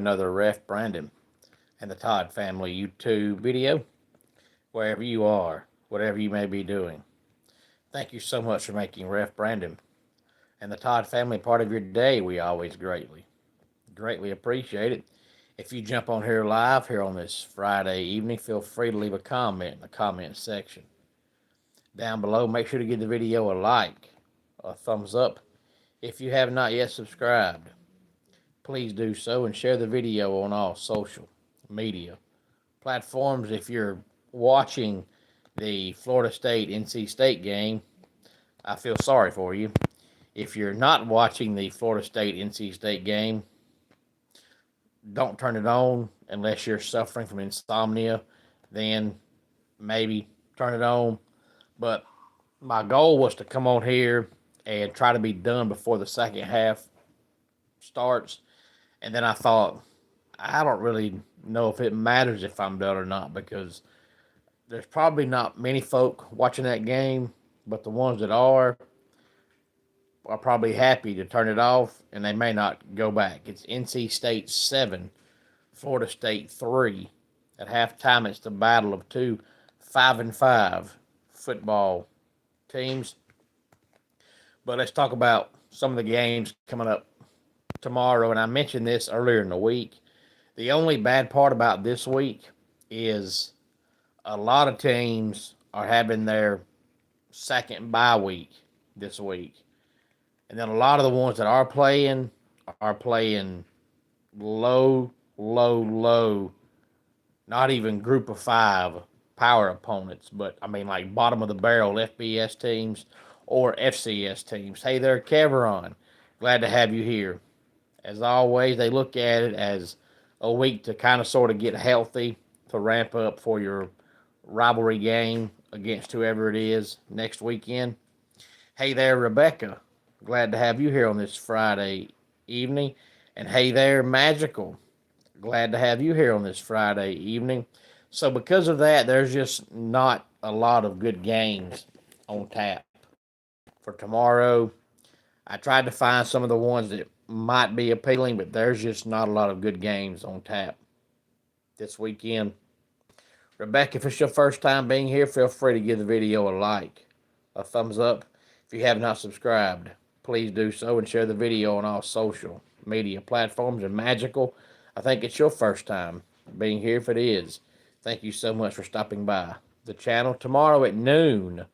another Ref Brandon and the Todd Family YouTube video, wherever you are, whatever you may be doing. Thank you so much for making Ref Brandon and the Todd Family part of your day. We always greatly appreciate it. If you jump on here live here on this Friday evening, feel free to leave a comment in the comment section. Down below, make sure to give the video a like, a thumbs up. If you have not yet subscribed, please do so and share the video on all social media platforms. If you're watching the Florida State NC State game, I feel sorry for you. If you're not watching the Florida State NC State game, don't turn it on unless you're suffering from insomnia. Then maybe turn it on. But my goal was to come on here and try to be done before the second half starts. And then I thought, I don't really know if it matters if I'm done or not, because there's probably not many folk watching that game, but the ones that are probably happy to turn it off, and they may not go back. It's NC State 7, Florida State 3. At halftime, it's the battle of two 5-5 football teams. But let's talk about some of the games coming up tomorrow. And I mentioned this earlier in the week. The only bad part about this week is a lot of teams are having their second bye week this week. And then a lot of the ones that are playing low, not even group of five power opponents, but I mean like bottom of the barrel FBS teams or FCS teams. Hey there, Keveron. Glad to have you here. As always, they look at it as a week to kind of sort of get healthy, to ramp up for your rivalry game against whoever it is next weekend. Hey there, Rebecca. Glad to have you here on this Friday evening. And hey there, Magical. Glad to have you here on this Friday evening. So because of that, there's just not a lot of good games on tap for tomorrow. I tried to find some of the ones that might be appealing, but there's just not a lot of good games on tap this weekend. Rebecca, if it's your first time being here, feel free to give the video a like, a thumbs up. If you have not subscribed, please do so and share the video on all social media platforms. And Magical, I think it's your first time being here. If it is, thank you so much for stopping by the channel. Tomorrow at noon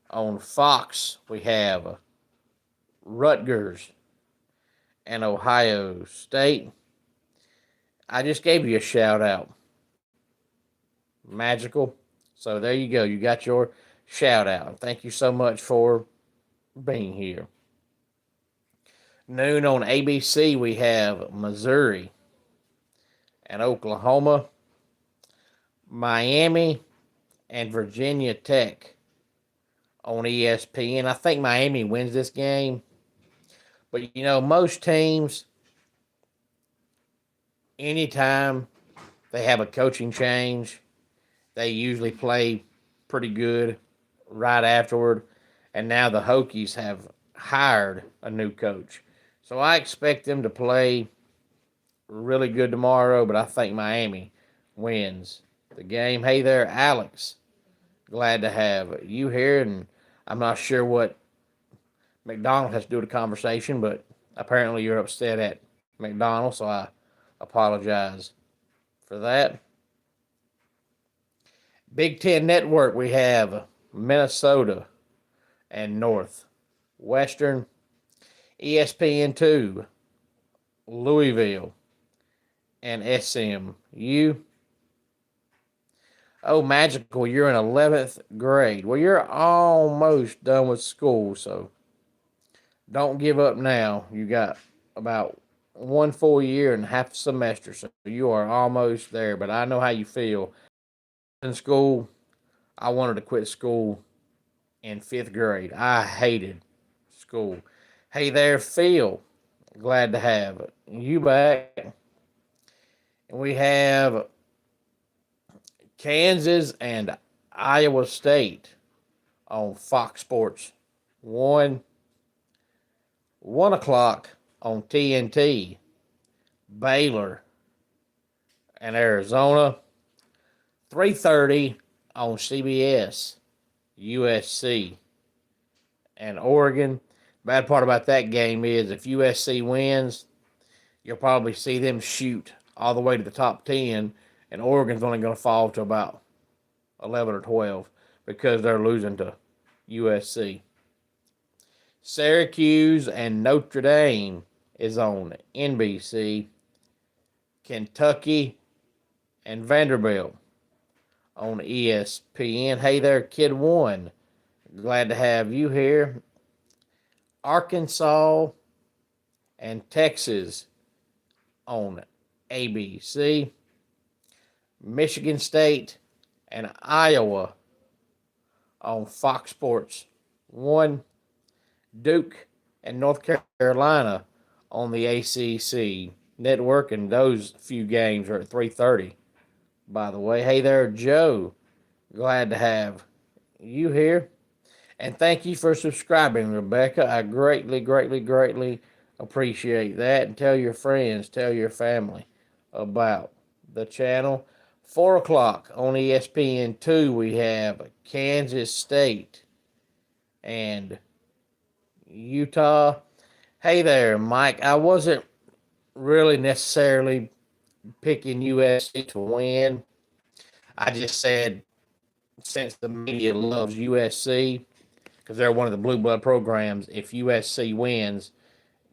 on Fox, we have Rutgers and Ohio State. I just gave you a shout out, Magical. So there you go. You got your shout out. Thank you so much for being here. Noon on ABC, we have Missouri and Oklahoma, Miami and Virginia Tech on ESPN. I think Miami wins this game. But, you know, most teams, anytime they have a coaching change, they usually play pretty good right afterward. And now the Hokies have hired a new coach. So I expect them to play really good tomorrow, but I think Miami wins the game. Hey there, Alex. Glad to have you here. And I'm not sure what McDonald has to do with the conversation, but apparently you're upset at McDonald, so I apologize for that. Big Ten Network, we have Minnesota and Northwestern. ESPN2, Louisville and SMU. Oh, Magical, you're in 11th grade. Well, you're almost done with school, so don't give up now. You got about 1 full year and half a semester, so you are almost there. But I know how you feel. In school, I wanted to quit school in 5th grade. I hated school. Hey there, Phil. Glad to have you back. And we have Kansas and Iowa State on Fox Sports 1. 1 o'clock on TNT. Baylor and Arizona. 3:30 on CBS, USC and Oregon. Bad part about that game is if USC wins, you'll probably see them shoot all the way to the top 10, and Oregon's only going to fall to about 11 or 12 because they're losing to USC. Syracuse and Notre Dame is on NBC. Kentucky and Vanderbilt on ESPN. Hey there, Kid One. Glad to have you here. Arkansas and Texas on ABC. Michigan State and Iowa on Fox Sports 1. Duke and North Carolina on the ACC network, and those few games are at 3:30. By the way, hey there, Joe. Glad to have you here. And thank you for subscribing, Rebecca. I greatly, greatly, greatly appreciate that. And tell your friends, tell your family about the channel. 4 o'clock on ESPN2, we have Kansas State and Utah. Hey there, Mike. I wasn't really necessarily picking USC to win. I just said since the media loves USC, because they're one of the blue blood programs, if USC wins,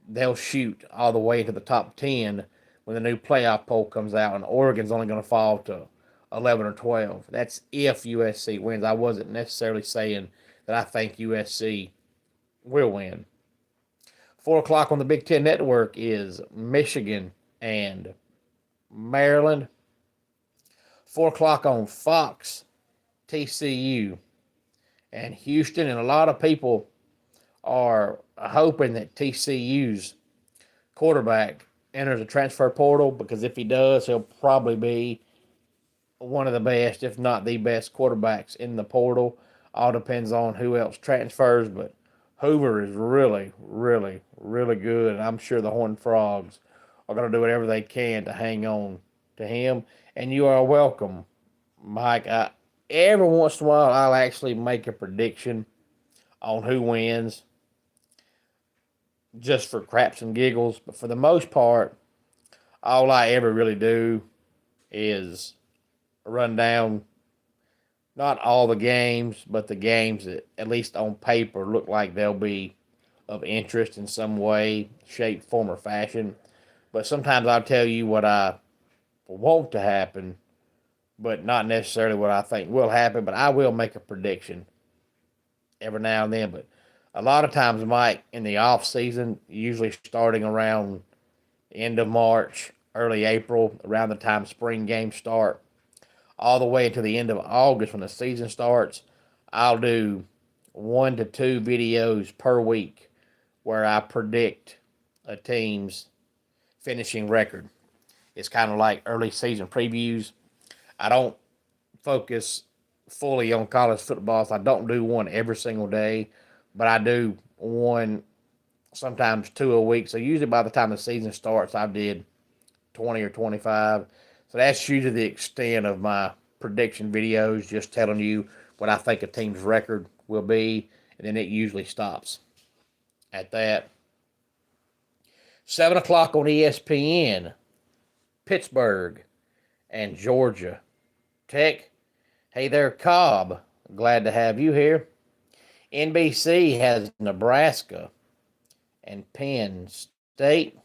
they'll shoot all the way to the top 10 when the new playoff poll comes out, and Oregon's only going to fall to 11 or 12. That's if USC wins. I wasn't necessarily saying that I think USC will win. 4 o'clock on the Big Ten Network is Michigan and Maryland. 4 o'clock on Fox, TCU and Houston. And a lot of people are hoping that TCU's quarterback enters the transfer portal, because if he does, he'll probably be one of the best, if not the best, quarterbacks in the portal. All depends on who else transfers, but Hoover is really, really, really good, and I'm sure the Horned Frogs are going to do whatever they can to hang on to him. And you are welcome, Mike. Every once in a while, I'll actually make a prediction on who wins just for craps and giggles. But for the most part, all I ever really do is run down not all the games, but the games that, at least on paper, look like they'll be of interest in some way, shape, form, or fashion. But sometimes I'll tell you what I want to happen, but not necessarily what I think will happen. But I will make a prediction every now and then. But a lot of times, Mike, in the off season, usually starting around the end of March, early April, around the time spring games start, all the way to the end of August when the season starts, I'll do 1 to 2 videos per week where I predict a team's finishing record. It's kind of like early season previews. I don't focus fully on college football, so I don't do one every single day, but I do one, sometimes 2 a week. So usually by the time the season starts, I did 20 or 25. So that's usually the extent of my prediction videos, just telling you what I think a team's record will be, and then it usually stops at that. 7 o'clock on ESPN, Pittsburgh and Georgia Tech. Hey there, Cobb. Glad to have you here. NBC has Nebraska and Penn State.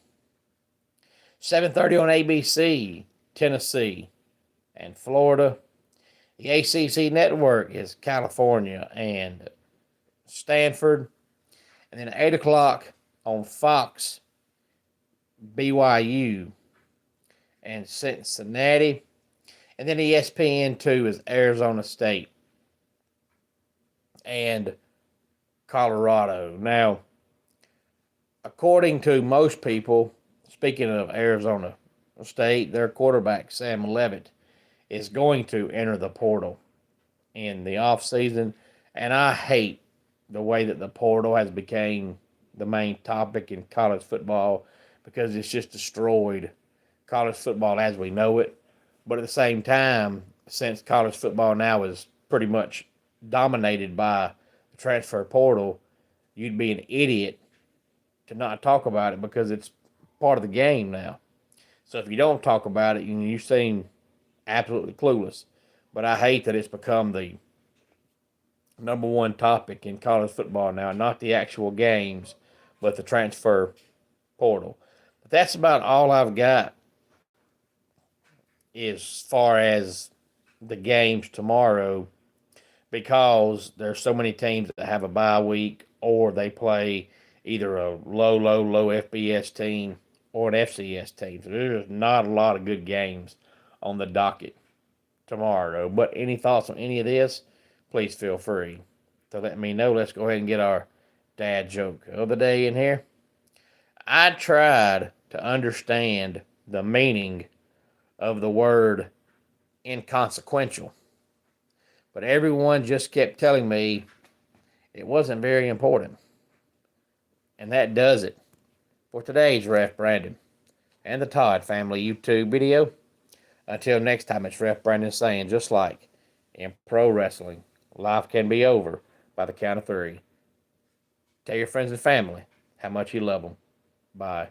7:30 on ABC, Tennessee and Florida. The ACC network is California and Stanford. And then 8 o'clock on Fox, BYU and Cincinnati. And then ESPN2 is Arizona State and Colorado. Now, according to most people, speaking of Arizona State, their quarterback, Sam Levitt, is going to enter the portal in the offseason. And I hate the way that the portal has become the main topic in college football, because it's just destroyed college football as we know it. But at the same time, since college football now is pretty much dominated by the transfer portal, you'd be an idiot to not talk about it because it's part of the game now. So if you don't talk about it, you seem absolutely clueless. But I hate that it's become the number one topic in college football now, not the actual games, but the transfer portal. But that's about all I've got as far as the games tomorrow, because there's so many teams that have a bye week or they play either a low FBS team or an FCS team. So there's not a lot of good games on the docket tomorrow. But any thoughts on any of this, please feel free to let me know. Let's go ahead and get our dad joke of the day in here. I tried to understand the meaning of the word inconsequential, but everyone just kept telling me it wasn't very important. And that does it for today's Ref Brandon and the Todd Family YouTube video. Until next time, it's Ref Brandon saying, just like in pro wrestling, life can be over by the count of three. Tell your friends and family how much you love them. Bye.